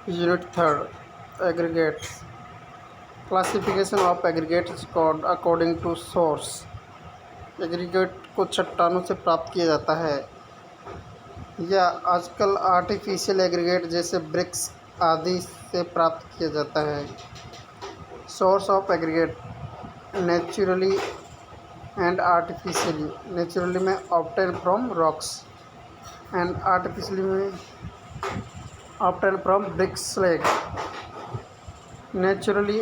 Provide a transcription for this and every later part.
Unit 3rd. Aggregates. Classification of aggregates according to source. Aggregate को चट्टानों से प्राप्त किया जाता है या आजकल आर्टिफिशियल एग्रीगेट जैसे ब्रिक्स आदि से प्राप्त किया जाता है। Source of aggregate naturally and artificially. Naturally में obtain from rocks and artificially में obtain from bricks slag. Naturally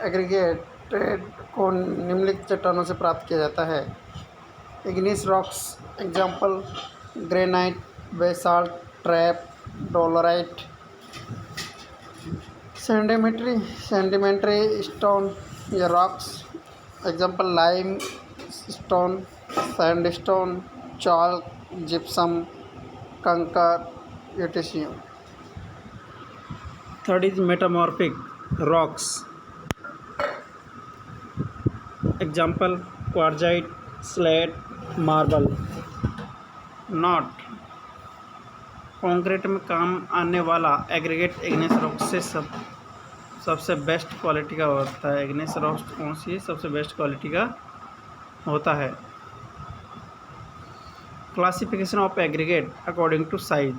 aggregated को निम्नलिखित चट्टानों से प्राप्त किया जाता है। Igneous rocks example granite, basalt, trap, dolerite. Sedimentary stone या rocks example lime stone, sandstone, chalk, gypsum, kankar etc. Third is metamorphic rocks. Example quartzite, slate, marble. Not concrete में काम आने वाला एग्रीगेट इग्नेस रॉक से सबसे बेस्ट क्वालिटी का होता है। इग्नेस रॉक कौन सी है? सबसे बेस्ट क्वालिटी का होता है। Classification of aggregate according to size.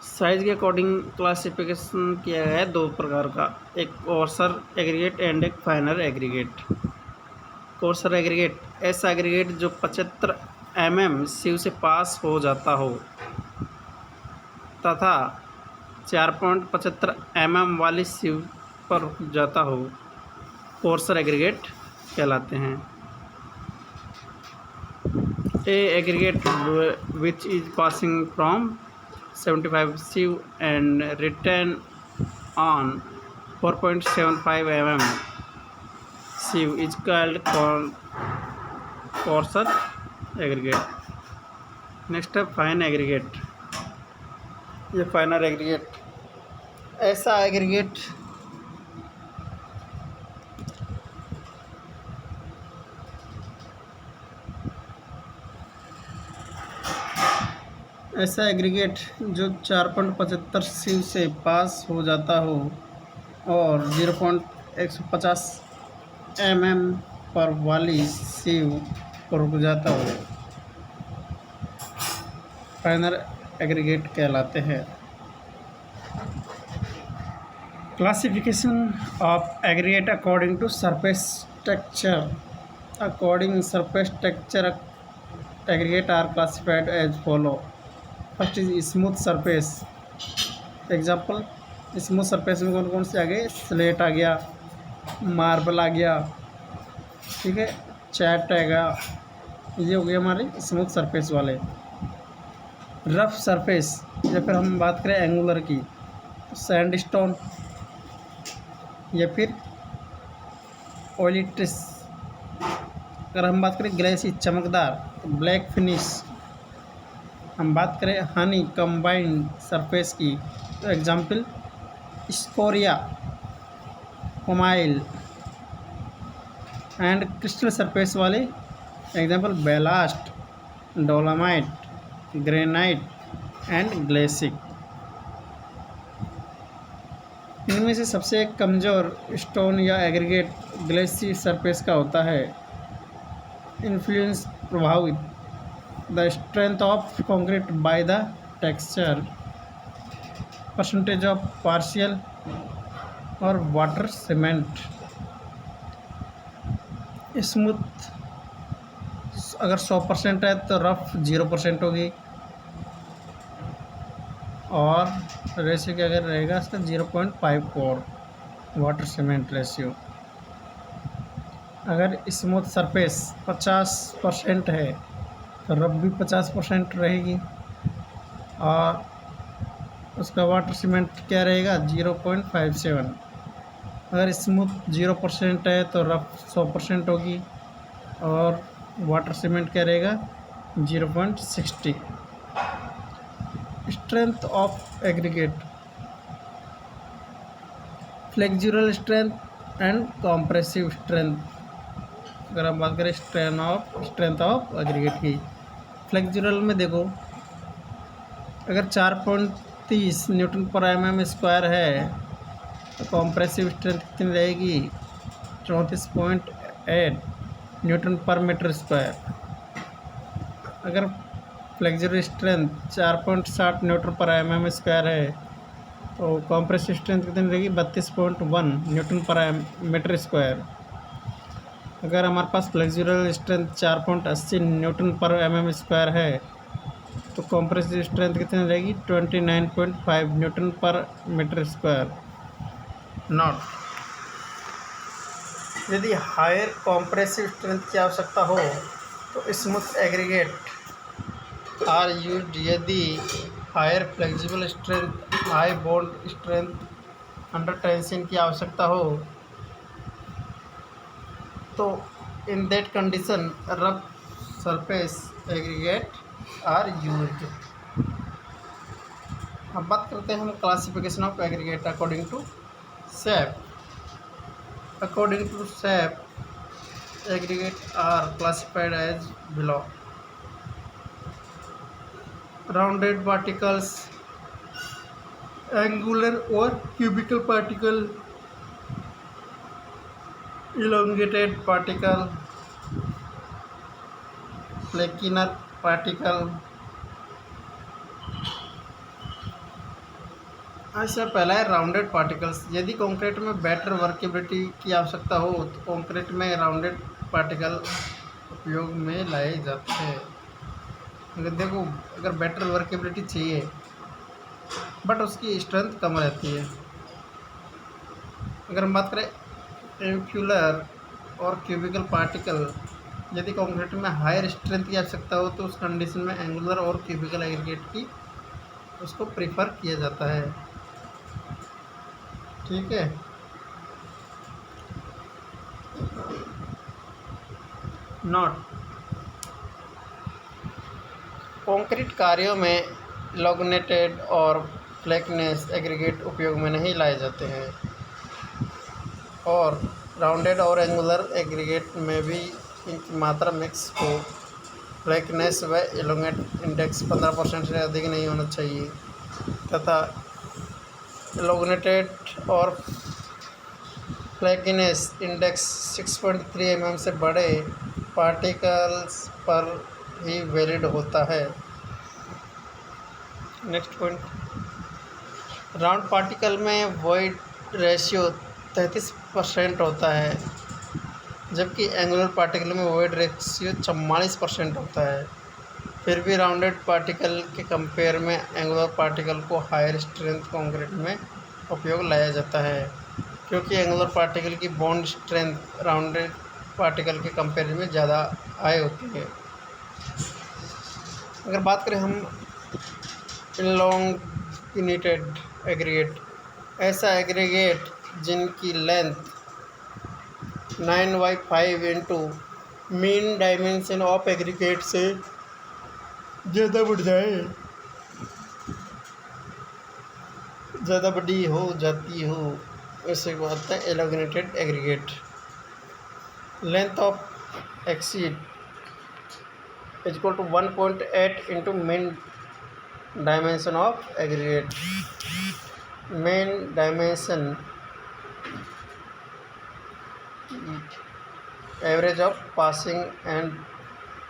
Size के अकॉर्डिंग क्लासिफिकेशन किया गया है दो प्रकार का, एक कोर्सर एग्रीगेट एंड एक फाइनर एग्रीगेट। कोर्सर एग्रीगेट ऐसा एग्रीगेट जो 75 mm सीव से पास हो जाता हो तथा 4.75 mm वाली सीव पर रुक जाता हो, कोर्सर एग्रीगेट कहलाते हैं। A aggregate which is passing from 75 sieve and written on 4.75 mm sieve is called coarser aggregate. Next है फाइन एग्रीगेट। ये फाइनर एग्रीगेट ऐसा एग्रीगेट ऐसा एग्रीगेट जो 4.75 सीव से पास हो जाता हो और 0.150 mm पर वाली सीव पर रुक जाता हो, फाइनर एग्रीगेट कहलाते हैं। Classification of aggregate according to surface texture. According surface texture aggregate are classified as follow. First is smooth surface. Example smooth surface में कौन कौन से आ गए? स्लेट आ गया, मार्बल आ गया, ठीक है, चैट आएगा, ये हो गया हमारे स्मूथ सरफेस वाले। रफ सरफेस या फिर हम बात करें एंगुलर की तो सैंडस्टोन या फिर ऑयलिट्रिस। अगर हम बात करें ग्लेसी चमकदार तो ब्लैक फिनिश। हम बात करें हनी कंबाइंड सरफेस की तो एग्जाम्पल स्कोरिया, कोमाइल। एंड क्रिस्टल सरफेस वाले example ballast, dolomite, granite and ग्लेसिक। इनमें से सबसे कमज़ोर स्टोन या एग्रीगेट ग्लेसी सरफेस का होता है। इन्फ्लुएंस प्रभावित the strength of concrete by the texture, percentage of partial और वाटर सीमेंट। स्मूथ अगर 100% है तो रफ 0% होगी और रेशियो क्या अगर रहेगा इसका 0.54 वाटर सीमेंट रेशियो। अगर स्मूथ सरफेस 50% है तो रफ भी 50% रहेगी और उसका वाटर सीमेंट क्या रहेगा 0.57। अगर स्मूथ 0% है तो रफ 100% होगी और वाटर सीमेंट क्या रहेगा 0.60। Strength of aggregate, flexural strength and compressive strength. अगर हम बात करें स्ट्रेंथ ऑफ एग्रीगेट की, फ्लेक्सुरल में देखो अगर 32 न्यूटन पर एम स्क्वायर है तो कॉम्प्रेसिव स्ट्रेंथ कितनी रहेगी? 34.8 न्यूटन पर मीटर स्क्वायर। अगर फ्लेक्सुरल स्ट्रेंथ 4.7 न्यूटन पर एम स्क्वायर है तो कॉम्प्रेसिव स्ट्रेंथ कितनी रहेगी? 32.1 न्यूटन पर मीटर स्क्वायर। अगर हमारे पास फ्लेक्सुरल स्ट्रेंथ 4.80 न्यूटन पर एम स्क्वायर है तो कॉम्प्रेसिव स्ट्रेंथ कितनी रहेगी? 29.5 न्यूटन पर मीटर स्क्वायर। नॉट यदि हायर कॉम्प्रेसिव स्ट्रेंथ की आवश्यकता हो तो स्मूथ एग्रीगेट आर यूज्ड। यदि higher flexible strength high bond strength under tension की आवश्यकता हो तो in that condition rough surface aggregate are used. अब बात करते हैं हम classification of aggregate according to shape. According to shape aggregate are classified as below: rounded particles, angular or cubical particle, elongated particle, planar particle। अच्छा, पहला है rounded particles. यदि concrete में बेटर वर्केबिलिटी की आवश्यकता हो तो कंक्रीट में राउंडेड पार्टिकल उपयोग में लाए जाते हैं। अगर देखो, अगर बेटर वर्केबिलिटी चाहिए बट उसकी स्ट्रेंथ कम रहती है। अगर हम बात करें एंगुलर और क्यूबिकल पार्टिकल, यदि कंक्रीट में हायर स्ट्रेंथ की आवश्यकता हो तो उस कंडीशन में एंगुलर और क्यूबिकल एग्रीगेट की उसको प्रीफर किया जाता है। ठीक है। नॉट कंक्रीट कार्यों में इलोगनेटेड और फ्लैकनेस एग्रीगेट उपयोग में नहीं लाए जाते हैं और राउंडेड और एंगुलर एग्रीगेट में भी इनकी मात्रा मिक्स हो। फ्लैकनेस व इलोगनेट इंडेक्स 15% से अधिक नहीं होना चाहिए तथा इलोगनेटेड और फ्लैकीनेस इंडेक्स 6.3 mm से बड़े पार्टिकल्स पर ही वैलिड होता है। नेक्स्ट पॉइंट, राउंड पार्टिकल में वॉइड रेशियो 33% होता है जबकि एंगुलर पार्टिकल में वॉइड रेशियो 44% होता है। फिर भी राउंडेड पार्टिकल के कंपेयर में एंगुलर पार्टिकल को हायर स्ट्रेंथ कंक्रीट में उपयोग लाया जाता है क्योंकि एंगुलर पार्टिकल की बॉन्ड स्ट्रेंथ राउंडेड पार्टिकल के कंपेयर में ज़्यादा हाई होती है। अगर बात करें हम इलोंगिनेटेड एग्रीगेट, ऐसा एग्रीगेट जिनकी length 9/5 into mean dimension of aggregate से ज़्यादा बढ़ जाए, ज़्यादा बड़ी हो जाती हो, इसे कहते हैं elongated aggregate. Length of exceed is equal to 1.8 into mean dimension of aggregate. Mean dimension average of passing and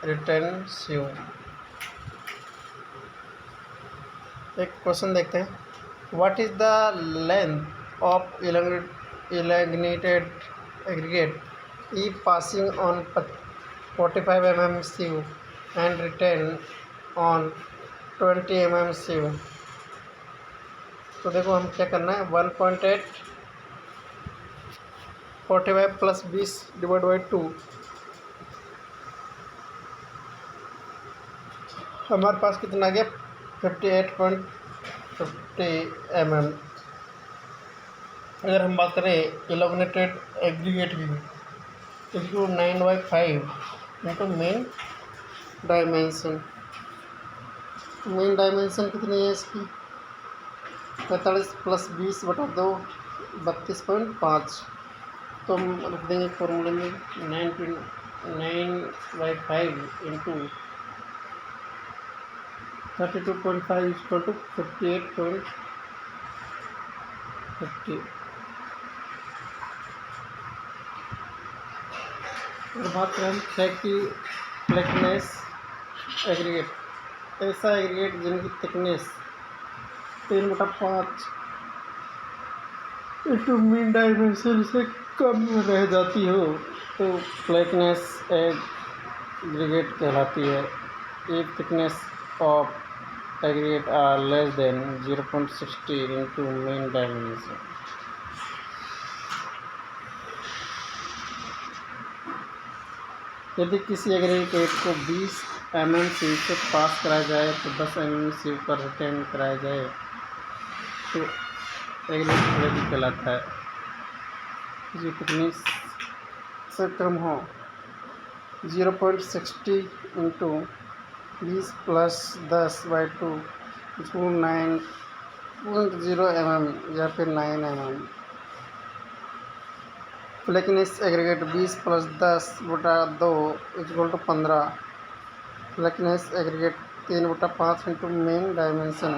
retentive. एक क्वेश्चन देखते हैं, what is the length of elongated aggregate if passing on 45 mm sieve and retain on 20 mm sieve। तो देखो हम क्या करना है, 1.8 45 plus 20 divide by 2, हमारे पास कितना आ गया 58.50 mm। अगर हम बात करें इलोगनेटेड एग्रीगेट की तो 9/5 into mean dimension. Main dimension कितनी है इसकी 45 प्लस 20 बटा 2 32.5। तो हम रख देंगे फॉर्मूले में 9/5 इंटू 32.5 इक्वल टू 58.50। और बात करें छः की थिकनेस एग्रीगेट, ऐसा एग्रीगेट जिनकी थिकनेस 3/5 इंटू मीन डायमेंशन से कम रह जाती हो तो फ्लैटनेस एग्रीगेट कहलाती है। If thickness of aggregate are less than 0.60 into mean dimension. यदि किसी एग्रीगेट को 20 mm सीव से पास कराया जाए तो 10 mm सीव पर रिटेन कराया जाए तो एग्रीगेट फ्लैट कहलाता है। जो थिकनेस से कम हो 0.60 इंटू 20 प्लस 10/2 इसको 9.0 mm या फिर 9 mm। Flatness aggregate 20 plus 10/2 equal to 15। Flatness aggregate 3/5 into mean dimension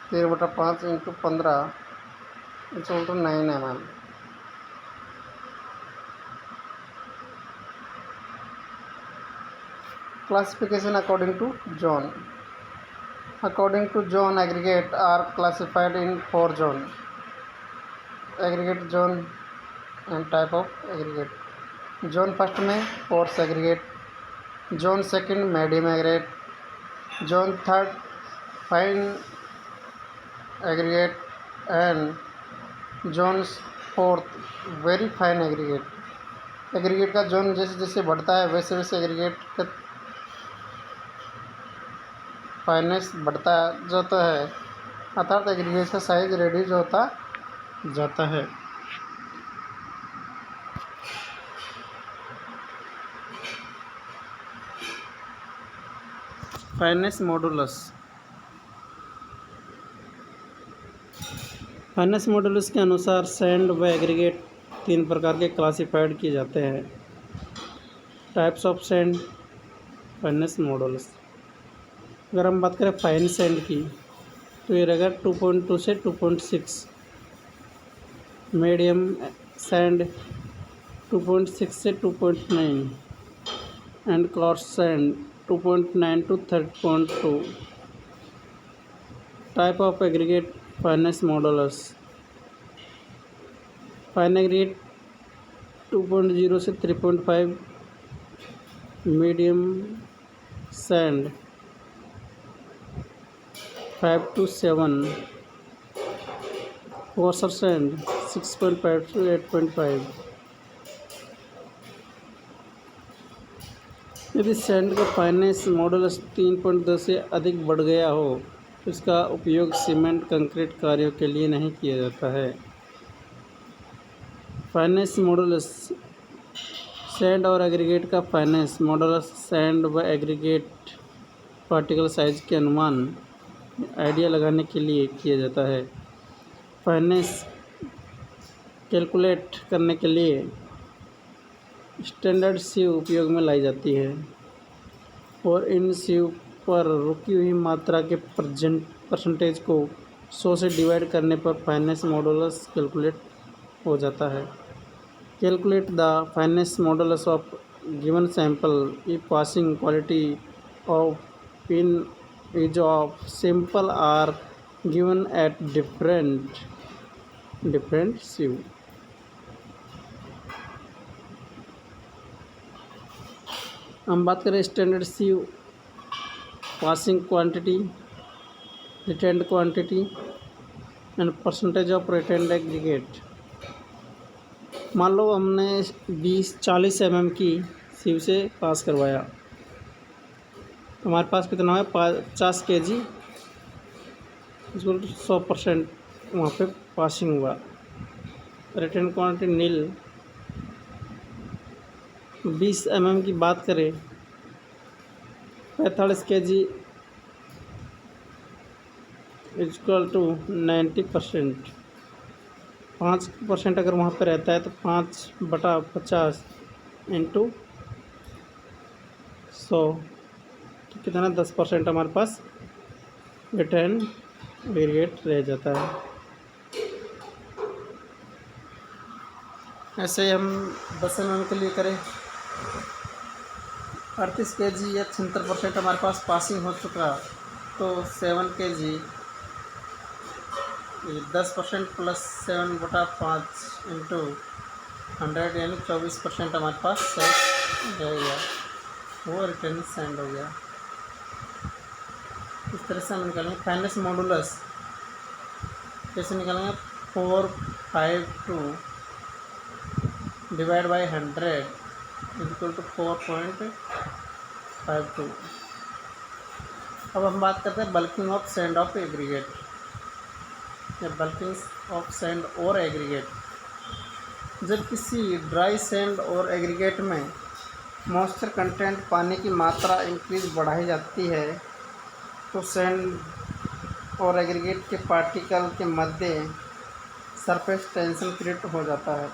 3/5 into 15 equal to 9 mm। Classification according to zone. According to zone, aggregate are classified in 4 zones. Aggregate zone and type of aggregate. Zone first में coarse aggregate, zone second medium aggregate, zone third fine aggregate and zone fourth very fine aggregate. Aggregate का zone जैसे जैसे बढ़ता है वैसे वैसे aggregate का finance बढ़ता जाता है, अर्थात एग्रीगेट का साइज रेड्यूस होता जाता है। Finance modulus. फाइनेस मॉडुलस के अनुसार सैंड व एग्रीगेट 3 प्रकार के क्लासिफाइड किए जाते हैं। Types of sand, finance modulus. अगर हम बात करें फाइन सैंड की तो ये रहेगा 2.2 से 2.6। मीडियम सैंड 2.6 से 2.9 and coarse sand 2.9 to 3.2। Type of aggregate finance modulus. Fine aggregate 2.0 से 3.5। Medium sand 5 to 7। Courser sand 6.5 to 8.5। यदि सैंड का फाइनेस मॉडुलस 3.2 से अधिक बढ़ गया हो तो इसका उपयोग सीमेंट कंक्रीट कार्यों के लिए नहीं किया जाता है। Finance modulus. सैंड और एग्रीगेट का फाइनेस मॉडुलस सैंड व एग्रीगेट पार्टिकल साइज के अनुमान आइडिया लगाने के लिए किया जाता है। फाइनेस कैलकुलेट करने के लिए स्टैंडर्ड सीव उपयोग में लाई जाती है और इन सीव पर रुकी हुई मात्रा के परसेंटेज को 100 से डिवाइड करने पर फाइनेस मॉडुलस कैलकुलेट हो जाता है। Calculate the fineness modulus of given sample if passing quality of pin is of simple are given at different sieve. हम बात करें standard sieve, passing quantity, retained quantity and percentage of retained aggregate. मान लो हमने 40 mm की सीव से पास करवाया, हमारे पास कितना है 50 kg, इसको 100% वहाँ पे पासिंग हुआ। रिटेन क्वांटिटी नील। 20 mm की बात करें 45 kg इक्वल टू 90%। 5% अगर वहाँ पे रहता है तो 5/50 इंटू 100 तो कितना 10% हमारे पास रिटर्न एग्रीगेट रह जाता है। ऐसे ही हम 10 mm के लिए करें 38 kg या 76% हमारे पास पासिंग हो चुका, तो 7 kg 10% प्लस 7/5 इंटू 100 यानी 24% हमारे पास सेट रहेगा, वो रिटर्न सेंड हो गया। इस तरह से हम निकालेंगे फाइनेंस मॉडुलस। कैसे निकालेंगे? 452 डिवाइड बाई 100 इक्वल टू 4.52। अब हम बात करते हैं bulking of sand of aggregate या बल्किंग ऑफ सैंड और एग्रीगेट। जब किसी ड्राई सैंड और एग्रीगेट में मॉइस्चर कंटेंट पानी की मात्रा इंक्रीज बढ़ाई जाती है, तो सैंड और एग्रीगेट के पार्टिकल के मध्य सरफेस टेंशन क्रिएट हो जाता है,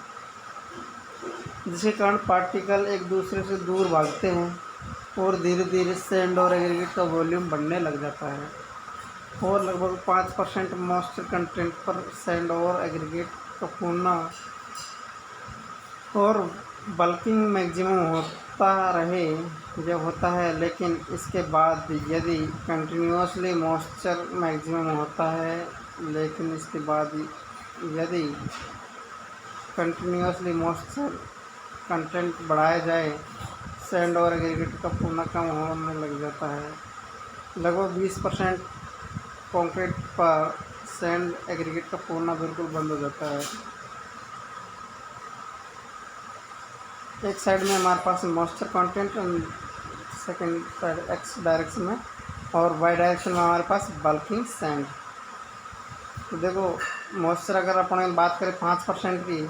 जिसके कारण पार्टिकल एक दूसरे से दूर भागते हैं और धीरे धीरे सैंड और एग्रीगेट का वॉल्यूम बढ़ने लग जाता है और लगभग 5% मॉइस्चर कंटेंट पर सैंड और एग्रीगेट का फूलना और बल्किंग मैक्सिमम होता रहे जब होता है, लेकिन इसके बाद यदि कंटिन्यूसली मॉइस्चर मैक्सिमम होता है लेकिन इसके बाद यदि कंटिन्यूसली मॉइस्चर कंटेंट बढ़ाया जाए, सैंड और एग्रीगेट का फूलना कम होने लग जाता है। लगभग 20% कंक्रीट पर सैंड एग्रीगेट का फूलना बिल्कुल बंद हो जाता है। एक साइड में हमारे पास मॉइस्चर कंटेंट और सेकंड साइड एक्स डायरेक्शन में और वाई डायरेक्शन में हमारे पास बल्किंग सैंड। तो देखो मॉइस्चर अगर अपन बात करें 5% की,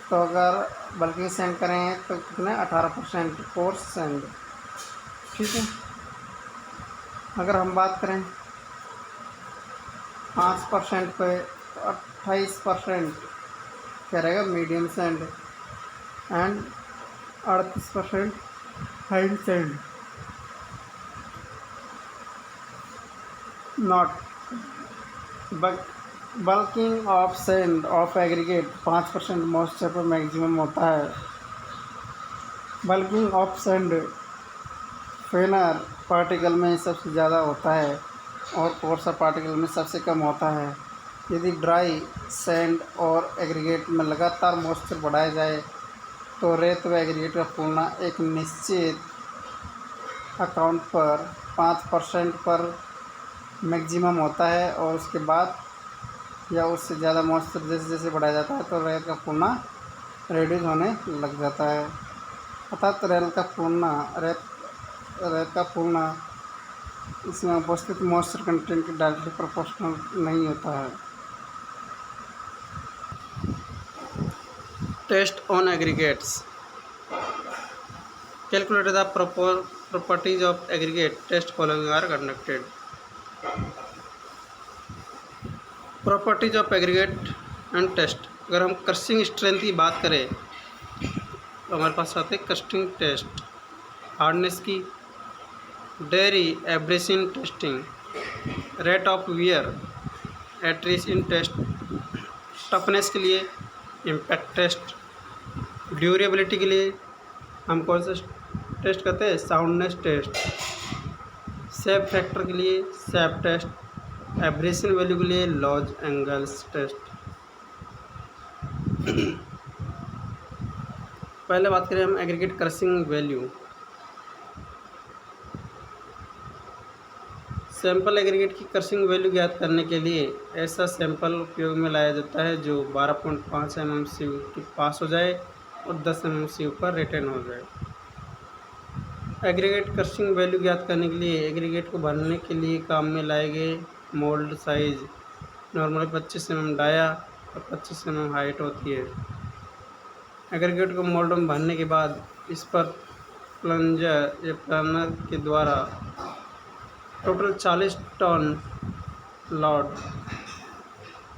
तो अगर बल्किंग सैंड करें तो कितने 18% कोर्स सैंड। ठीक है, अगर हम बात करें 5% पे तो 28% क्या रहेगा medium sand and 38% fine sand. Not bulking of sand of aggregate 5% moisture पर मैक्सिमम होता है। Bulking of sand Fenner particle में सबसे ज़्यादा होता है और कोर्सर पार्टिकल में सबसे कम होता है। यदि ड्राई सैंड और एग्रीगेट में लगातार मॉइस्चर बढ़ाया जाए तो रेत व एग्रीगेट का फूलना एक निश्चित अकाउंट पर 5% पर मैक्सिमम होता है और उसके बाद या उससे ज़्यादा मॉइस्चर जैसे जैसे बढ़ाया जाता है तो रेत का फूलना रेड्यूस होने लग जाता है। अर्थात रेत का फूलना इसमें उपस्थित मॉइस्चर कंटेंट के डायरेक्टली प्रोपोर्शनल नहीं होता है। Test on aggregates. Calculate the properties of aggregate. Test following are conducted. Properties of aggregate and test. अगर हम क्रशिंग स्ट्रेंथ की बात करें तो हमारे पास आते हैं क्रशिंग टेस्ट, हार्डनेस की, Deval abrasion testing, rate of wear attrition in test, toughness के लिए इम्पैक्ट टेस्ट, ड्यूरेबिलिटी के लिए हम कौन सा टेस्ट करते हैं? साउंडनेस टेस्ट, सेप फैक्टर के लिए सेप टेस्ट, एब्रेशन वैल्यू के लिए लॉज एंगल्स टेस्ट। पहले बात करें हम aggregate crushing value. Sample aggregate की क्रशिंग वैल्यू ज्ञात करने के लिए ऐसा सैंपल उपयोग में लाया जाता है जो 12.5 mmCu के पास हो जाए और 10 mmCu पर रिटर्न हो जाए। एग्रीगेट क्रशिंग वैल्यू ज्ञात करने के लिए एग्रीगेट को भरने के लिए काम में लाए गए mould size normally 25 mm dia और 25 mm हाइट होती है। एग्रीगेट को मोल्ड में भरने के बाद इस पर प्लंजर या प्लानर के द्वारा टोटल 40 टन लोड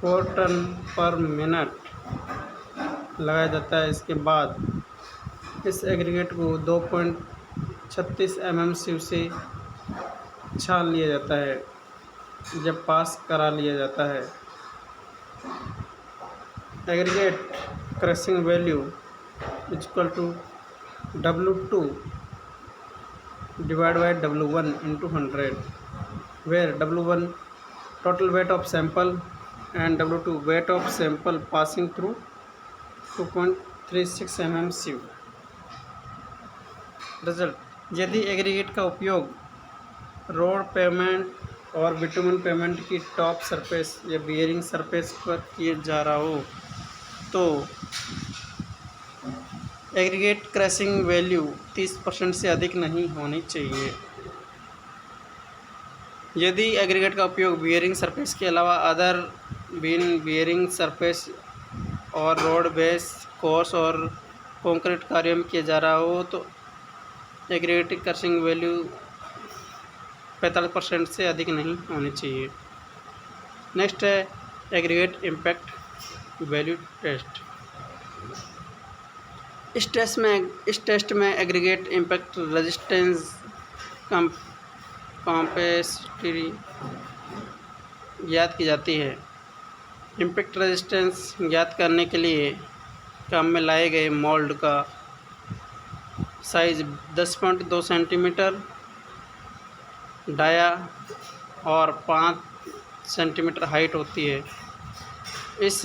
4 टन पर मिनट लगाया जाता है। इसके बाद इस एग्रीगेट को 2.36 mmCu से छान लिया जाता है। जब पास करा लिया जाता है। Aggregate crushing value equal to W2 divided by W1 into 100, where W1 total weight of sample and W2 weight of sample passing through 2.36 mm sieve. Result: यदि एग्रीगेट का उपयोग रोड पेवमेंट और बिटुमन पेवमेंट की top surface या bearing surface पर किया जा रहा हो तो एग्रीगेट क्रशिंग वैल्यू 30% से अधिक नहीं होनी चाहिए। यदि एग्रीगेट का उपयोग बियरिंग सरफेस के अलावा अदर बियरिंग सरफेस और रोड बेस कोर्स और कंक्रीट कार्यों में किया जा रहा हो तो एग्रीगेट क्रशिंग वैल्यू 45% से अधिक नहीं होनी चाहिए। नेक्स्ट है एग्रीगेट इम्पैक्ट वैल्यू टेस्ट। इस टेस्ट में एग्रीगेट इम्पैक्ट रेजिस्टेंस कॉम्पेसिटी ज्ञात की जाती है। इम्पैक्ट रेजिस्टेंस ज्ञात करने के लिए काम में लाए गए मोल्ड का साइज 10.2 सेंटीमीटर डाया और 5 सेंटीमीटर हाइट होती है। इस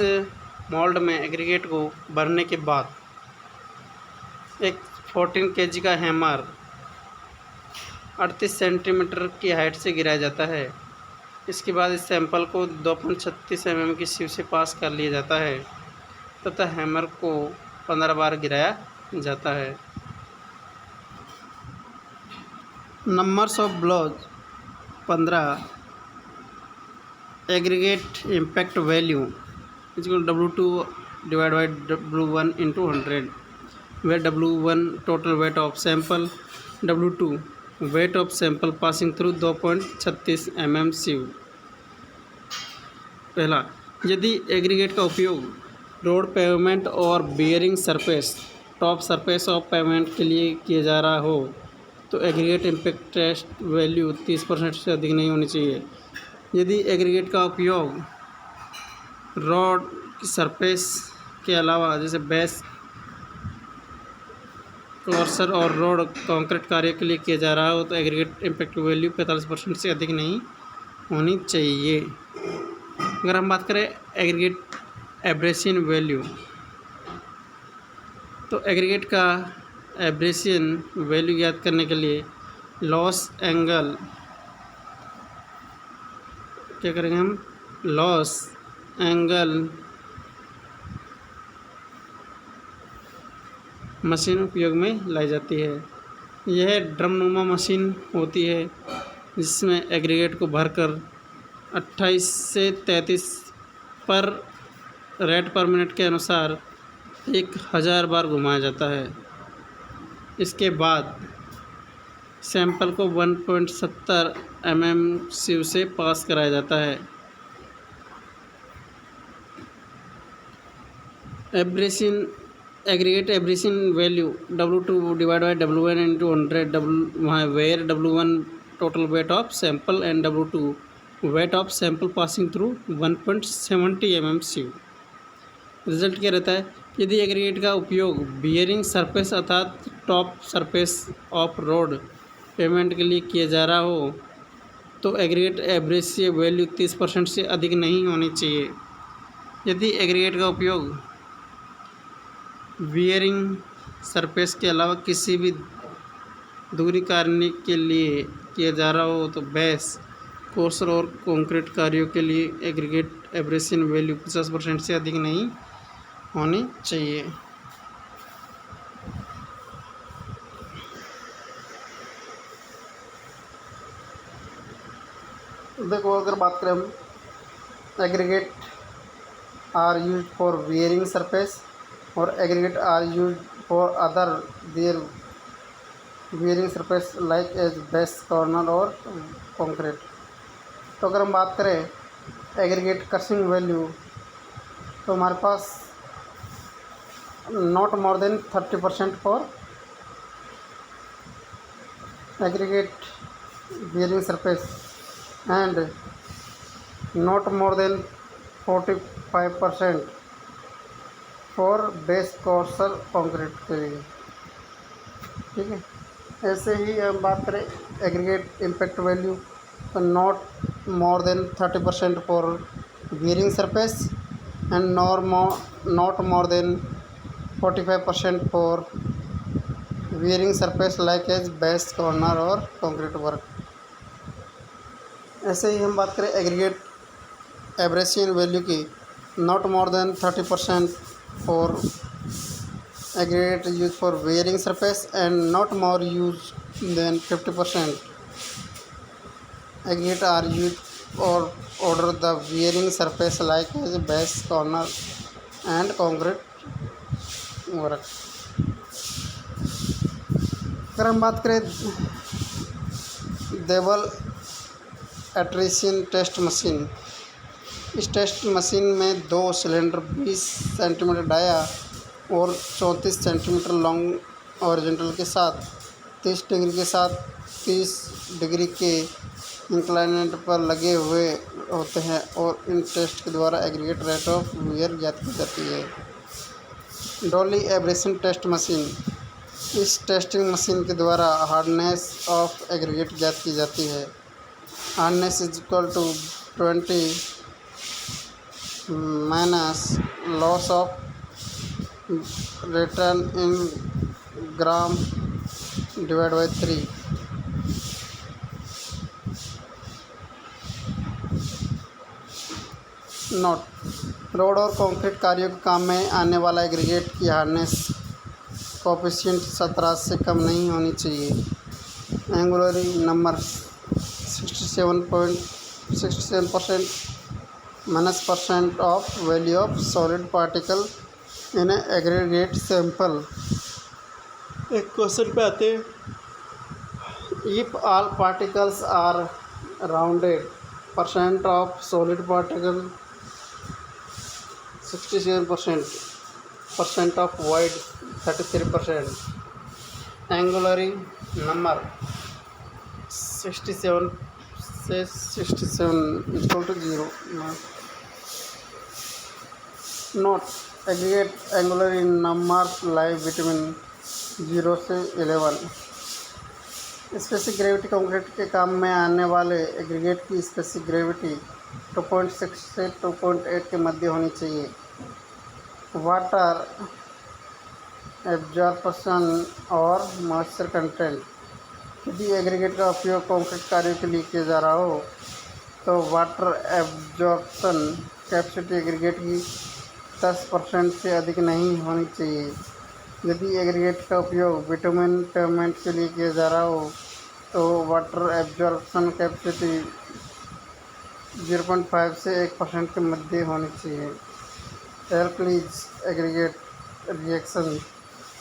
मोल्ड में एग्रीगेट को भरने के बाद एक 14 kg का हैमर 38 सेंटीमीटर की हाइट से गिराया जाता है। इसके बाद इस सैंपल को 2.36 mm की सीव से पास कर लिया जाता है तथा हैमर को 15 बार गिराया जाता है। Numbers of blows 15। Aggregate impact value equal W2 divide by W1 into 100, where W1 total weight of sample, W2 weight of sample passing through 2.36 mm sieve। पहला, यदि एग्रीगेट का उपयोग रोड पेवमेंट और bearing surface top surface of pavement के लिए किया जा रहा हो तो एग्रीगेट इम्पैक्ट टेस्ट वैल्यू 30% से अधिक नहीं होनी चाहिए। यदि एग्रीगेट का उपयोग रोड की सरफेस के अलावा जैसे बेस क्लोजर और रोड कंक्रीट कार्य के लिए किया जा रहा हो तो एग्रीगेट इम्पैक्ट वैल्यू 45% से अधिक नहीं होनी चाहिए। अगर हम बात करें एग्रीगेट एब्रेशन वैल्यू तो एग्रीगेट का एब्रेशन वैल्यू ज्ञात करने के लिए लॉस एंगल क्या करेंगे हम लॉस एंगल मशीन उपयोग में लाई जाती है। यह ड्रमनुमा मशीन होती है जिसमें एग्रीगेट को भरकर 28 से 33 पर रेट पर मिनट के अनुसार 1000 बार घुमाया जाता है। इसके बाद सैंपल को 1.70 mm सीव से पास कराया जाता है। Aggregate abrasion value W2 divide by W1 into 100, where W1 total weight of sample and W2 weight of sample passing through 1.70 mm sieve। Result क्या रहता है? यदि एग्रीगेट का उपयोग बियरिंग सरफेस अर्थात top surface of road payment के लिए किया जा रहा हो तो एग्रीगेट एब्रेसिव वैल्यू 30% से अधिक नहीं होनी चाहिए। यदि एग्रीगेट का उपयोग बियरिंग सरफेस के अलावा किसी भी दूरी करने के लिए किया जा रहा हो तो बेस कोर्सर और कंक्रीट कार्यों के लिए एग्रीगेट एब्रेशन वैल्यू 50% से अधिक नहीं होनी चाहिए। देखो अगर बात करें हम aggregate are use for bearing surface और aggregate are use for other their bearing surface like as base corner और कंक्रीट। तो अगर हम बात करें एग्रीगेट क्रशिंग वैल्यू तो हमारे पास not more than 30% for aggregate bearing surface and not more than 45% for base coarser concrete के लिए। ठीक है, ऐसे ही हम बात करें एग्रीगेट इम्पैक्ट वैल्यू, तो not more than 30% for wearing surface and not more than 45% for wearing surface like as base corner और कंक्रीट वर्क। ऐसे ही हम बात करें एग्रीगेट एब्रेसिव वैल्यू की, not more than 30% for aggregate used for wearing surface and not more used than 50% aggregate are used or order the wearing surface like as base corner and concrete work। अगर हम बात करें देवल एट्रीशियन test machine, इस test machine में 2 cylinder 20 centimetre dia और 34 centimetre long horizontal के साथ 30 degree के साथ 30 डिग्री के इंक्लाइनेट पर लगे हुए होते हैं और इन टेस्ट के द्वारा एग्रीगेट रेट ऑफ वियर ज्ञात की जाती है। डॉली एब्रेशन टेस्ट मशीन, इस टेस्टिंग मशीन के द्वारा हार्डनेस ऑफ एग्रीगेट ज्ञात की जाती है। Hardness is equal to 20 minus loss of return in gram divide by 3। Note, road और कंक्रीट कार्यों के काम में आने वाला एग्रीगेट की हार्डनेस कोएफिशिएंट 17 से कम नहीं होनी चाहिए। Angularity number 67% minus % of value of solid particle in aggregate sample. एक क्वेश्चन पे आते हैं, if all particles are rounded % of solid particle 67% of void 33%। Angularity number 67 से 67 equal to 0। Note, aggregate angular number lie between 0 से 11। Specific gravity concrete के काम में आने वाले एग्रीगेट की स्पेसिफिक ग्रेविटी 2.6 से 2.8 के मध्य होनी चाहिए। वाटर एब्जॉर्प्शन और मॉइस्चर कंटेंट, यदि एग्रीगेट का उपयोग कंक्रीट कार्यों के लिए किया जा रहा हो तो वाटर एब्जॉर्प्शन कैपेसिटी एग्रीगेट की 10% से अधिक नहीं होनी चाहिए। यदि एग्रीगेट का उपयोग बिटुमेन पेवमेंट के लिए किया जा रहा हो तो वाटर एब्जॉर्प्शन कैपेसिटी 0.5 से 1% के मध्य होनी चाहिए। एल्कलीज एग्रीगेट रिएक्शन,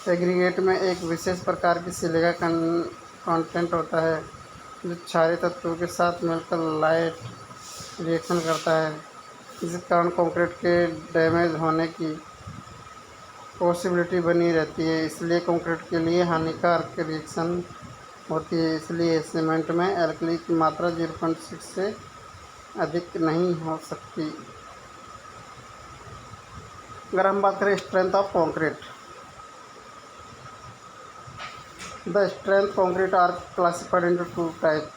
एग्रीगेट में एक विशेष प्रकार की सिलिका कंटेंट होता है जो क्षारीय तत्वों के साथ मिलकर लाइट रिएक्शन करता है, जिसके कारण कंक्रीट के डैमेज होने की पॉसिबिलिटी बनी रहती है। इसलिए कंक्रीट के लिए हानिकारक रिएक्शन होती है। इसलिए सीमेंट में एल्कली की मात्रा 0.6 से अधिक नहीं हो सकती। अगर हम बात करें strength of concrete, the strength concrete are classified into 2 type.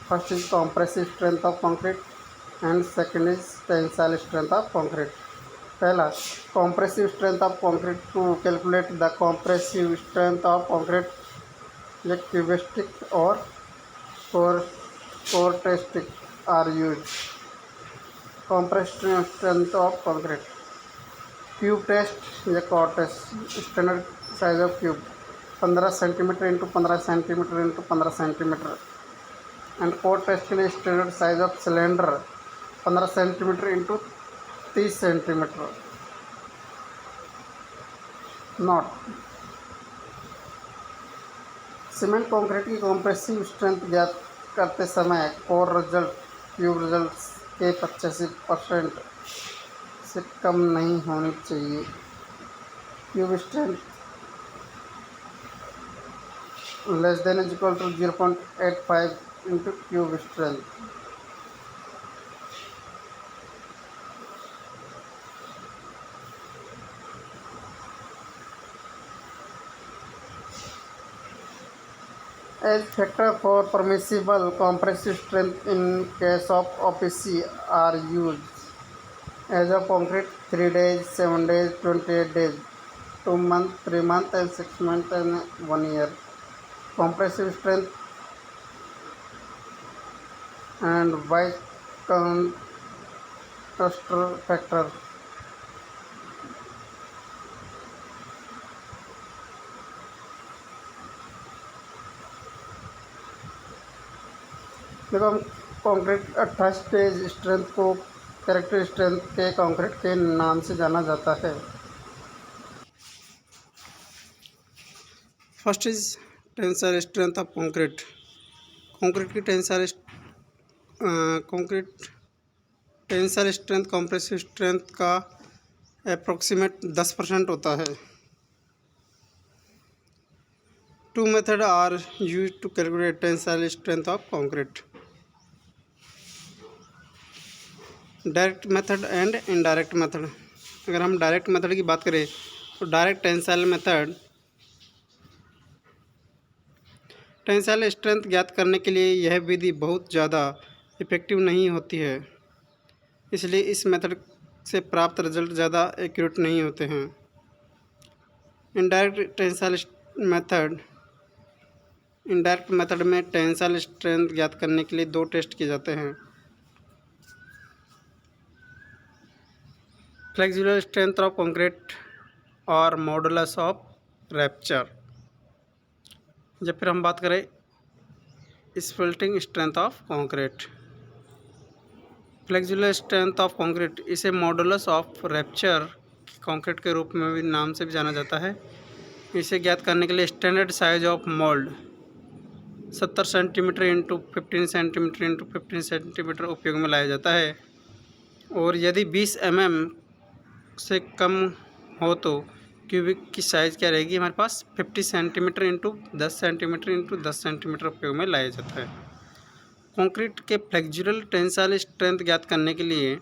First is compressive strength of concrete and second is tensile strength of concrete. पहला, compressive strength of concrete. To calculate the compressive strength of concrete एक cube test और core test are use. Compressive strength of concrete, cube test या core test. Standard size of cube 15 centimetre into 15 centimetre into 15 centimetre. And core test के लिए standard size of cylinder 15 centimetre into 30 centimetre. Note, cement concrete की compressive strength ज्ञात करते समय core result cube result के 85% से कम नहीं होनी चाहिए। Cube strength less than is equal to 0.85 into cube strength. as factor for permissible compressive strength in case of OPC are used as a concrete 3 days, 7 days, 28 days, 2 months, 3 months and 6 months and 1 year. Compressive strength and by contrast factor. देखो हम concrete 28 stage strength को character strength के concrete के नाम से जाना जाता है। First is tensile strength of concrete. Concrete की concrete tensile strength compressive strength का अप्रोक्सीमेट 10% होता है। Two method are use to calculate tensile strength of concrete, direct method and indirect method. अगर हम डायरेक्ट मेथड की बात करें तो direct tensile method tensile strength ज्ञात करने के लिए यह विधि बहुत ज़्यादा इफ़ेक्टिव नहीं होती है, इसलिए इस मेथड से प्राप्त रिजल्ट ज़्यादा एक्यूरेट नहीं होते हैं। इनडायरेक्ट मेथड में टेंसाइल स्ट्रेंथ ज्ञात करने के लिए 2 टेस्ट किए जाते हैं, फ्लेक्सिबल स्ट्रेंथ ऑफ कंक्रीट और मॉडुलस ऑफ रैप्चर। जब फिर हम बात करें splitting strength of concrete, flexible strength of concrete इसे मॉडुलस ऑफ रैप्चर कंक्रीट के रूप में भी नाम से भी जाना जाता है। इसे ज्ञात करने के लिए standard size of mould 70 centimetre into 15 centimetre into 15 centimetre उपयोग में लाया जाता है, और यदि 20 से कम हो तो क्यूबिक की साइज़ क्या रहेगी हमारे पास 50 centimetre into 10 centimetre into 10 centimetre उपयोग में लाया जाता है। कंक्रीट के फ्लेक्सुरल टेंसाइल स्ट्रेंथ ज्ञात करने के लिए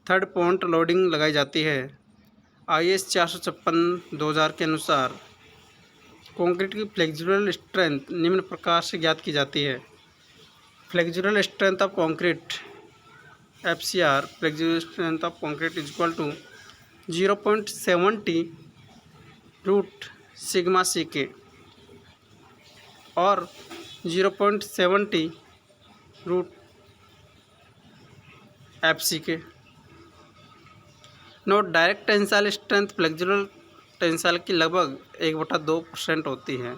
थर्ड पॉइंट लोडिंग लगाई जाती है। IS 456 2000 के अनुसार कंक्रीट की फ्लेक्सुरल स्ट्रेंथ निम्न प्रकार से ज्ञात की जाती है। Flexural strength of concrete FCR, flexural strength of concrete is equal to 0.70 root sigma CK और 0.70 root FCK। Note, direct tensile strength flexural tensile की लगभग 1/2% होती है।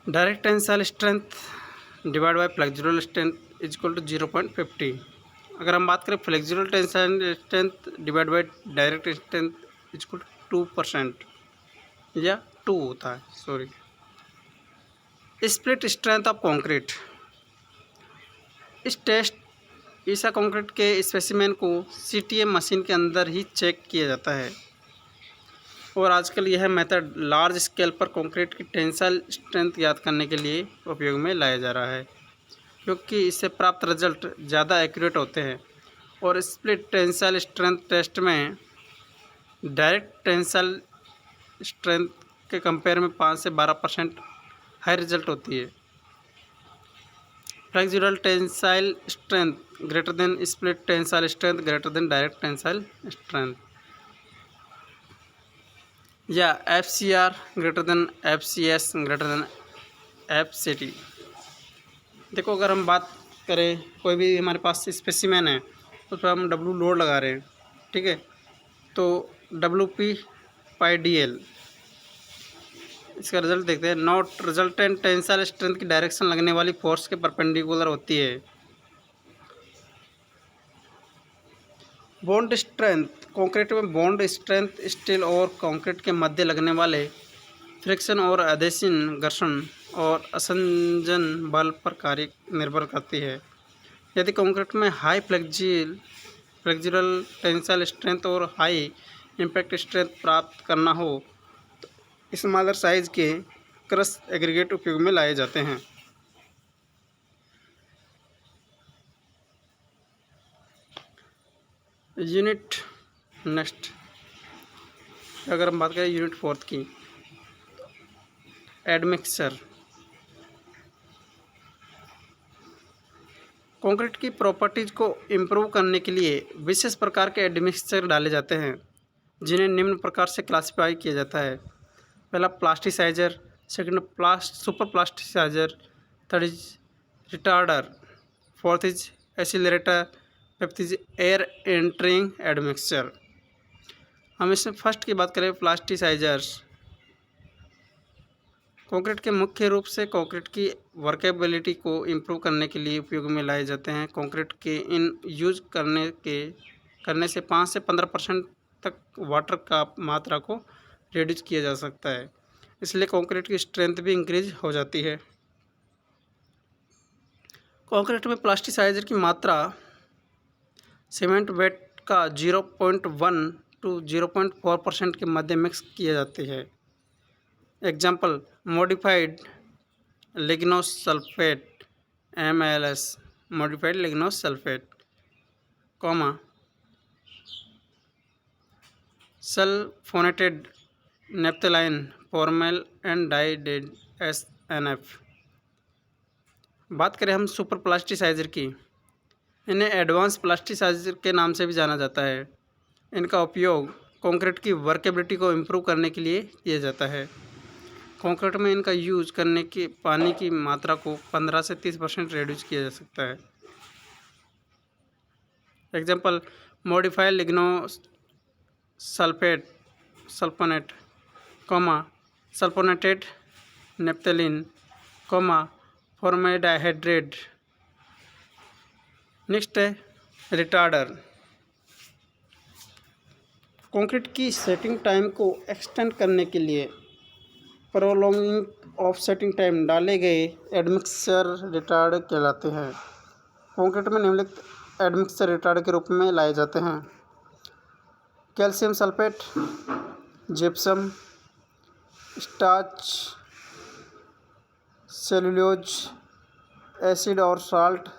Direct tensile strength divide by flexural strength is equal to 0.50। अगर हम बात करें flexural tensile strength divide by direct strength is equal to 2% या 2 होता है, sorry. Split strength of concrete, इस टेस्ट ईसा कंक्रीट के स्पेसिमेन को CTM मशीन के अंदर ही चेक किया जाता है, और आजकल यह मेथड लार्ज स्केल पर कंक्रीट की टेंसाइल स्ट्रेंथ ज्ञात करने के लिए उपयोग में लाया जा रहा है, क्योंकि इससे प्राप्त रिजल्ट ज़्यादा एक्यूरेट होते हैं। और स्प्लिट टेंसाइल स्ट्रेंथ टेस्ट में डायरेक्ट टेंसाइल स्ट्रेंथ के कंपेयर में 5 से 12% हाई रिजल्ट होती है। Flexural tensile strength greater than split tensile strength greater than direct tensile strength, या FCR greater than FCS greater than FCT। देखो, अगर हम बात करें कोई भी हमारे पास स्पेसिमेन है उस पर हम W लोड लगा रहे हैं, ठीक है, तो WP/DL इसका रिजल्ट देखते हैं। नोट, रिजल्टेंट टेंसाइल स्ट्रेंथ की डायरेक्शन लगने वाली फोर्स के परपेंडिकुलर होती है। बॉन्ड स्ट्रेंथ, कंक्रीट में बॉन्ड स्ट्रेंथ स्टील और कंक्रीट के मध्य लगने वाले फ्रिक्शन और अधेसिन घर्षण और असंजन बल पर कार्य निर्भर करती है। यदि कंक्रीट में हाई फ्लेक्सुरल टेंसाइल स्ट्रेंथ और हाई इम्पैक्ट स्ट्रेंथ प्राप्त करना हो तो स्मॉलर साइज के क्रश एग्रीगेट उपयोग में लाए जाते हैं। यूनिट नेक्स्ट अगर हम बात करें यूनिट 4 की, एडमिक्सचर। कंक्रीट की प्रॉपर्टीज को इम्प्रूव करने के लिए विशेष प्रकार के एडमिक्सचर डाले जाते हैं, जिन्हें निम्न प्रकार से क्लासिफाई किया जाता है। पहला plasticizer, second super plasticizer, third is retarder, fourth is accelerator, fifth is air entraining admixture. हम इसमें फर्स्ट की बात करें, प्लास्टिसाइजर्स। कंक्रीट के मुख्य रूप से कंक्रीट की वर्केबिलिटी को इम्प्रूव करने के लिए उपयोग में लाए जाते हैं। कंक्रीट के इन यूज करने से 5 से 15% तक वाटर का मात्रा को रिड्यूस किया जा सकता है, इसलिए कंक्रीट की स्ट्रेंथ भी इंक्रीज हो जाती है। कंक्रीट में प्लास्टिसाइजर की मात्रा सीमेंट वेट का 0.1 to 0.4% के मध्य मिक्स किए जाती है। Example, modified lignosulphate MLS, modified lignosulphate, comma sulphonated naphthalene formaldehyde SNF। बात करें हम सुपर प्लास्टिसाइजर की, इन्हें एडवांस प्लास्टिसाइजर के नाम से भी जाना जाता है। इनका उपयोग कंक्रीट की वर्केबिलिटी को इम्प्रूव करने के लिए किया जाता है। कंक्रीट में इनका यूज करने के पानी की मात्रा को 15 से 30% रिड्यूस किया जा सकता है। Example, modified lignosulphate sulphonate, comma sulphonated naphthalene, comma formaldehyde. Next है रिटार्डर। कंक्रीट की सेटिंग टाइम को एक्सटेंड करने के लिए प्रोलॉन्गिंग ऑफ सेटिंग टाइम डाले गए एडमिक्सचर रिटार्ड कहलाते हैं। कंक्रीट में निम्नलिखित एडमिक्सचर रिटार्ड के रूप में लाए जाते हैं: calcium sulphate, gypsum, starch, cellulose, acid और साल्ट,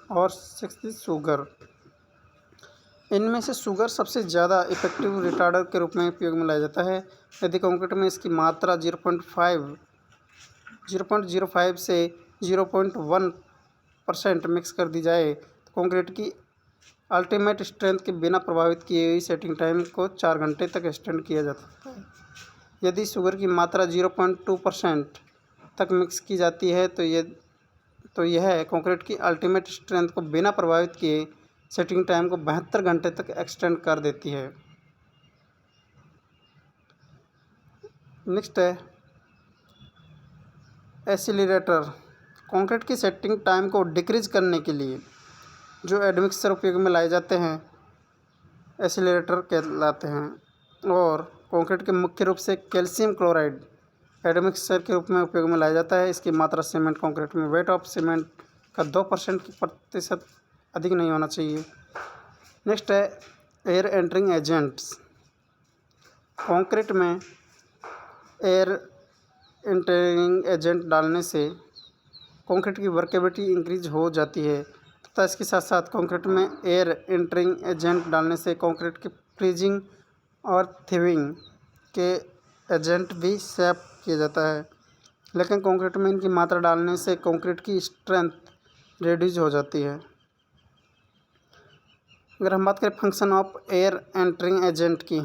और 6 शुगर। इनमें से शुगर सबसे ज़्यादा इफेक्टिव रिटार्डर के रूप में उपयोग में लाया जाता है। यदि कंक्रीट में इसकी मात्रा 0.05 से 0.1% मिक्स कर दी जाए तो कंक्रीट की अल्टीमेट स्ट्रेंथ के बिना प्रभावित किए हुई सेटिंग टाइम को 4 घंटे तक एक्सटेंड किया जा सकता है। यदि शुगर की मात्रा 0.2% तक मिक्स की जाती है तो यह कंक्रीट की अल्टीमेट स्ट्रेंथ को बिना प्रभावित किए सेटिंग टाइम को 72 घंटे तक एक्सटेंड कर देती है। नेक्स्ट है एसिलरेटर। कंक्रीट की सेटिंग टाइम को डिक्रीज करने के लिए जो एडमिक्सचर उपयोग में लाए जाते हैं एसिलरेटर कहलाते हैं, और कंक्रीट के मुख्य रूप से कैल्शियम क्लोराइड एडमिक्सचर के रूप में उपयोग में लाया जाता है। इसकी मात्रा सीमेंट कंक्रीट में वेट ऑफ सीमेंट का 2% अधिक नहीं होना चाहिए। नेक्स्ट है एयर एंट्रिंग एजेंट्स। कंक्रीट में एयर एंट्रिंग एजेंट डालने से कंक्रीट की वर्केबिलिटी इंक्रीज हो जाती है तथा इसके साथ साथ कंक्रीट में एयर एंट्रिंग एजेंट डालने से कंक्रीट की फ्रीजिंग और थिविंग के एजेंट भी सेव किया जाता है। लेकिन कंक्रीट में इनकी मात्रा डालने से कंक्रीट की स्ट्रेंथ रिड्यूस हो जाती है। अगर हम बात करें function of air entraining agent की,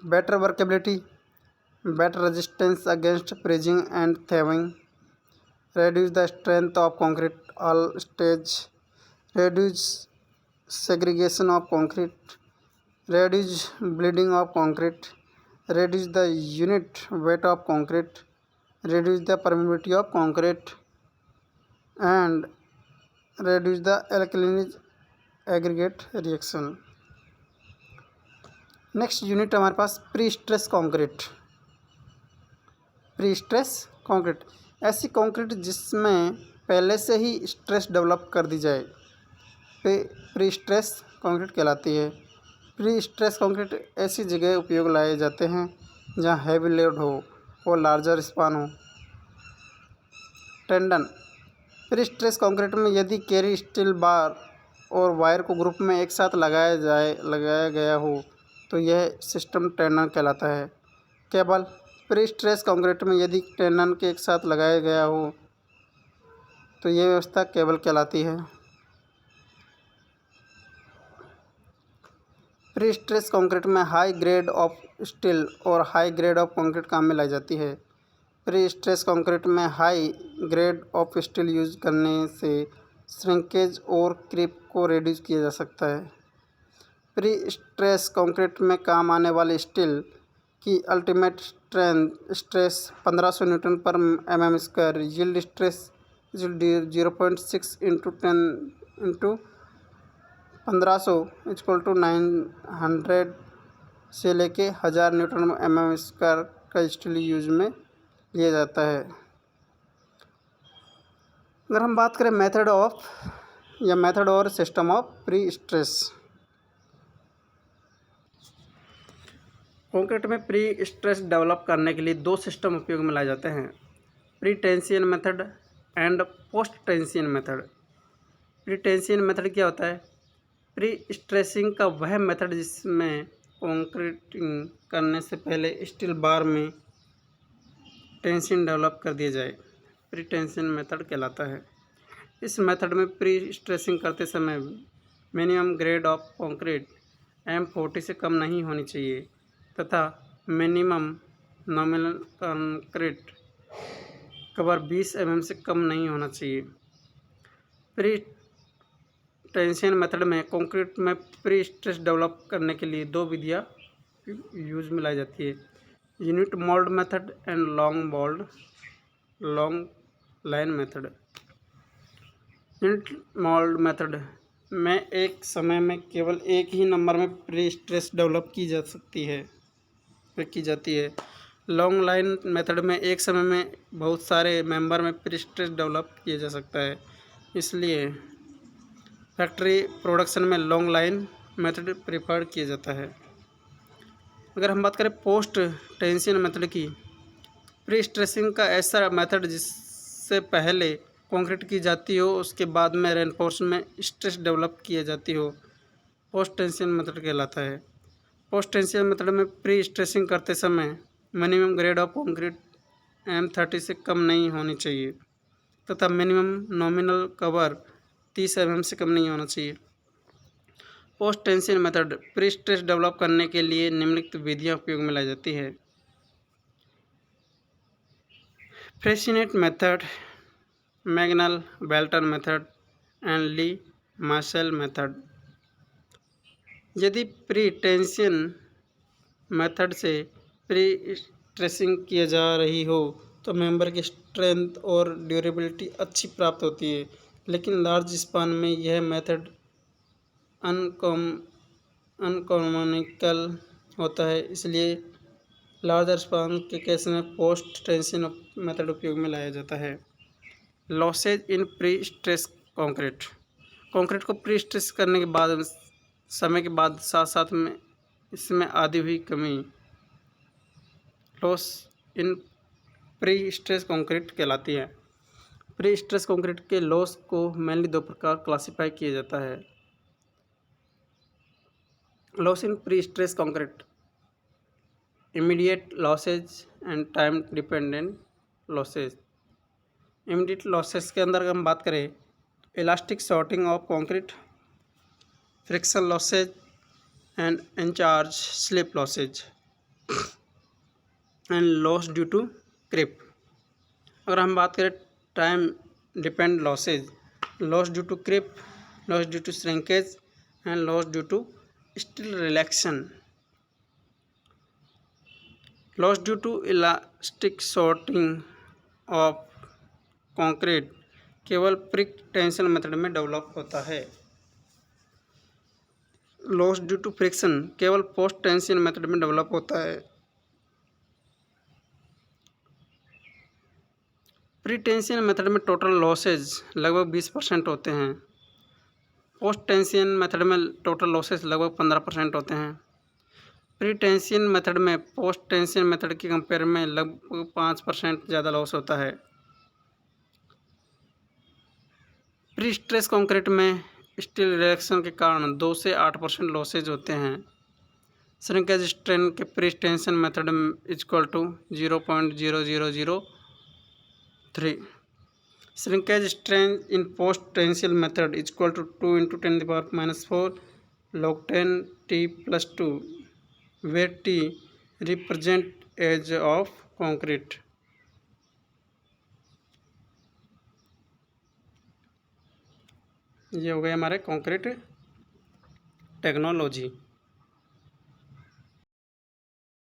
better workability, better resistance against freezing and thawing, reduce the strength of concrete all stage, reduce segregation of concrete, reduce bleeding of concrete, reduce the unit weight of concrete, reduce the permeability of concrete, and reduce the alkalinity aggregate reaction। Next unit हमारे पास pre stress concrete. Pre stress concrete ऐसी concrete जिसमें पहले से ही stress develop कर दी जाए pre stress concrete कहलाती है। प्री स्ट्रेस कंक्रीट ऐसी जगह उपयोग लाए जाते हैं जहां हैवी लोड हो और लार्जर स्पान हो। टेंडन। प्री स्ट्रेस कंक्रीट में यदि कैरी स्टील बार और वायर को ग्रुप में एक साथ लगाया गया हो तो यह सिस्टम टेंडन कहलाता है। केबल प्री स्ट्रेस कंक्रीट में यदि टेंडन के एक साथ लगाया गया हो तो यह व्यवस्था केबल कहलाती है। प्री स्ट्रेस कंक्रीट में हाई ग्रेड ऑफ स्टील और हाई ग्रेड ऑफ कंक्रीट काम में लाई जाती है। प्री स्ट्रेस कंक्रीट में high grade of steel use करने से श्रिंकेज और क्रीप को रिड्यूस किया जा सकता है। प्री स्ट्रेस कंक्रीट में काम आने वाले स्टील की ultimate stress 1500 newton per mm square, yield stress 0.6 into 10 into 1500 equal to 900 से लेके 1000 न्यूटन mm स्क्वायर का स्टील यूज में लिया जाता है। अगर हम बात करें मेथड और system of pre stress, concrete में प्री स्ट्रेस डेवलप करने के लिए दो सिस्टम उपयोग में लाए जाते हैं, pre tension method and post tension method. Pre tension method क्या होता है? प्री स्ट्रेसिंग का वह मेथड जिसमें कंक्रीटिंग करने से पहले स्टील बार में टेंशन डेवलप कर दिया जाए, प्री टेंशन मेथड कहलाता है। इस मेथड में प्री स्ट्रेसिंग करते समय minimum grade of concrete M40 से कम नहीं होनी चाहिए तथा minimum nominal concrete cover 20 mm से कम नहीं होना चाहिए। प्री टेंशन मेथड में कंक्रीट में प्री स्ट्रेस डेवलप करने के लिए दो विधियाँ यूज में लाई जाती है, unit mould method and long line method. Unit mould method में एक समय में केवल एक ही नंबर में प्री स्ट्रेस डेवलप की जाती है। लॉन्ग लाइन मेथड में एक समय में बहुत सारे मेंबर में प्री स्ट्रेस डेवलप किया जा सकता है, इसलिए फैक्ट्री प्रोडक्शन में लॉन्ग लाइन मेथड प्रेफर किया जाता है। अगर हम बात करें पोस्ट टेंशन मेथड की, प्री स्ट्रेसिंग का ऐसा मेथड जिससे पहले कंक्रीट की जाती हो उसके बाद में रेनफोर्समेंट स्ट्रेस डेवलप किया जाती हो, पोस्ट टेंशन मेथड कहलाता है। पोस्ट टेंशन मेथड में प्री स्ट्रेसिंग करते समय minimum grade of concrete M30 से कम नहीं होनी चाहिए तथा मिनिमम नॉमिनल कवर 30 mm से कम नहीं होना चाहिए। Post tension method pre stress develop करने के लिए निम्नलिखित विधियाँ उपयोग में लाई जाती है, Freyssinet method, Magnel Blaton method and Lee Marshall method. यदि प्री टेंशन मेथड से प्री स्ट्रेसिंग किया जा रही हो तो मेंबर की स्ट्रेंथ और ड्यूरेबिलिटी अच्छी प्राप्त होती है, लेकिन लार्ज स्पान में यह मेथड अनकॉनोनिकल होता है, इसलिए लार्जर स्पान के केस में पोस्ट टेंशन मेथड उपयोग में लाया जाता है। Losses in pre stress concrete को प्री स्ट्रेस करने के बाद समय के बाद साथ में इसमें आधी हुई कमी loss in pre stress concrete कहलाती है। प्री स्ट्रेस कंक्रीट के लॉस को मेनली दो प्रकार क्लासिफाई किया जाता है, loss in pre stress concrete, immediate losses and time dependent losses. Immediate losses के अंदर हम बात करें elastic shortening of concrete, friction losses and anchorage slip losses and loss due to creep. अगर हम बात करें time depend losses, loss due to creep, loss due to shrinkage and loss due to steel relaxation. Loss due to elastic shortening of concrete केवल pre tension method में develop होता है। Loss due to friction केवल post tension method में develop होता है। Pre tension method में total losses लगभग 20% होते हैं, पोस्ट टेंशन मेथड में टोटल लॉसेज लगभग 15% होते हैं। प्री टेंशन मेथड में पोस्ट टेंशन मेथड के कंपेयर में लगभग 5% ज़्यादा लॉस होता है। प्री स्ट्रेस कंक्रीट में स्टील रिएक्शन के कारण 2 से 8% लॉसेज होते हैं। श्रिंकेज स्ट्रेन के pre tension method equal to 0.0003। Shrinkage strain in post tensile method equal to 2 × 10⁻⁻4 log 10 t+2, where t represent age of concrete. ये हो गए हमारे कंक्रीट टेक्नोलॉजी।